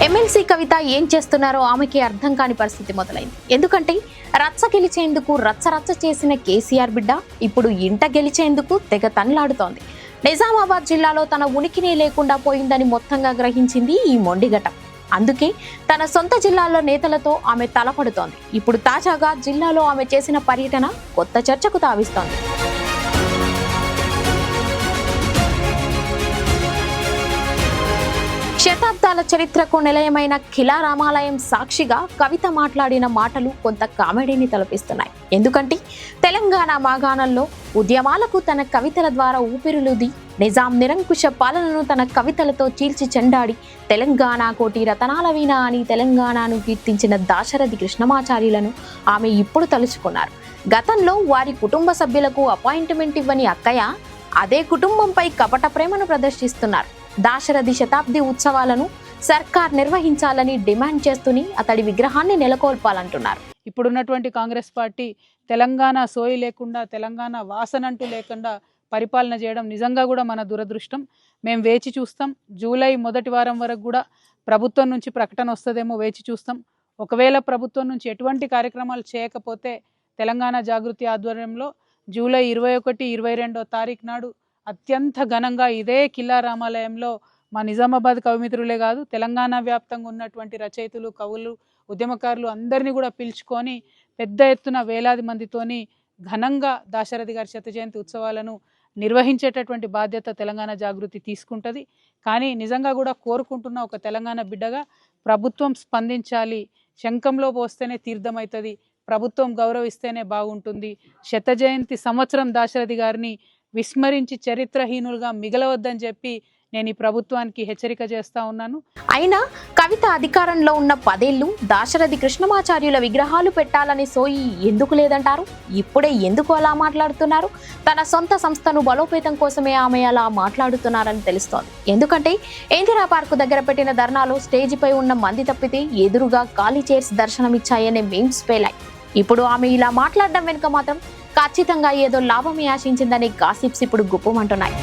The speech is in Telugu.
ఎమ్మెల్సీ కవిత ఏం చేస్తున్నారో ఆమెకి అర్థం కాని పరిస్థితి మొదలైంది. ఎందుకంటే రచ్చ గెలిచేందుకు రచ్చ చేసిన కేసీఆర్ బిడ్డ ఇప్పుడు ఇంట గెలిచేందుకు తెగ తన్లాడుతోంది. నిజామాబాద్ జిల్లాలో తన ఉనికినే లేకుండా పోయిందని మొత్తంగా గ్రహించింది ఈ మొండిఘటం. అందుకే తన సొంత జిల్లాలో నేతలతో ఆమె తలపడుతోంది. ఇప్పుడు తాజాగా జిల్లాలో ఆమె చేసిన పర్యటన కొత్త చర్చకు తావిస్తోంది. శతాబ్దాల చరిత్రకు నిలయమైన ఖిలా రామాలయం సాక్షిగా కవిత మాట్లాడిన మాటలు కొంత కామెడీని తలపిస్తున్నాయి. ఎందుకంటే తెలంగాణ మాగాణంలో ఉద్యమాలకు తన కవితల ద్వారా ఊపిరులుది, నిజాం నిరంకుశ పాలనను తన కవితలతో చీల్చి చెండాడి తెలంగాణ కోటి రతనాల వీణ అని తెలంగాణను కీర్తించిన దాశరథి కృష్ణమాచార్యులను ఆమె ఇప్పుడు తలుచుకున్నారు. గతంలో వారి కుటుంబ సభ్యులకు అపాయింట్మెంట్ ఇవ్వని అక్కయ్య అదే కుటుంబంపై కపట ప్రేమను ప్రదర్శిస్తున్నారు. దాశరథి శతాబ్ది ఉత్సవాలను సర్కార్ నిర్వహించాలని డిమాండ్ చేస్తూనే అతడి విగ్రహాన్ని నెలకొల్పాలంటున్నారు. ఇప్పుడున్నటువంటి కాంగ్రెస్ పార్టీ తెలంగాణ సోయి లేకుండా, తెలంగాణ వాసనంటూ లేకుండా పరిపాలన చేయడం నిజంగా కూడా మన దురదృష్టం. మేము వేచి చూస్తాం. జూలై మొదటి వారం వరకు కూడా ప్రభుత్వం నుంచి ప్రకటన వస్తుందేమో వేచి చూస్తాం. ఒకవేళ ప్రభుత్వం నుంచి ఎటువంటి కార్యక్రమాలు చేయకపోతే తెలంగాణ జాగృతి ఆధ్వర్యంలో జూలై 21, 22వ తారీఖు నాడు అత్యంత ఘనంగా ఇదే ఖిలా రామాలయంలో మా నిజామాబాద్ కవిమిత్రులే కాదు, తెలంగాణ వ్యాప్తంగా ఉన్నటువంటి రచయితలు, కవులు, ఉద్యమకారులు అందరినీ కూడా పిలుచుకొని పెద్ద ఎత్తున వేలాది మందితోని ఘనంగా దాశరథి గారి శత జయంతి ఉత్సవాలను నిర్వహించేటటువంటి బాధ్యత తెలంగాణ జాగృతి తీసుకుంటుంది. కానీ నిజంగా కూడా కోరుకుంటున్న ఒక తెలంగాణ బిడ్డగా ప్రభుత్వం స్పందించాలి. శంఖంలో పోస్తేనే తీర్థమవుతుంది, ప్రభుత్వం గౌరవిస్తేనే బాగుంటుంది. శత జయంతి సంవత్సరం దాశరథి గారిని విస్మరించి చరిత్రహీనులుగా మిగలవద్దని చెప్పి నేను ఈ ప్రభుత్వానికి హెచ్చరిక చేస్తా ఉన్నాను. అయినా కవిత అధికారంలో ఉన్న 10 ఏళ్లు దాశరథి కృష్ణమాచార్యుల విగ్రహాలు పెట్టాలని సోయి ఎందుకు లేదంటారు? ఇప్పుడే ఎందుకు అలా మాట్లాడుతున్నారు? తన సొంత సంస్థను బలోపేతం కోసమే ఆమె అలా మాట్లాడుతున్నారని తెలుస్తోంది. ఎందుకంటే ఇందిరా పార్కు దగ్గర పెట్టిన ధర్నాలో స్టేజిపై ఉన్న మంది తప్పితే ఎదురుగా ఖాళీ చైర్స్ దర్శనమిచ్చాయనే మీమ్స్ పేలాయి. ఇప్పుడు ఆమె ఇలా మాట్లాడడం వెనుక మాత్రం ఖచ్చితంగా ఏదో లాభమే ఆశించిందనే గాసిప్స్ ఇప్పుడు గుప్పమంటున్నాయి.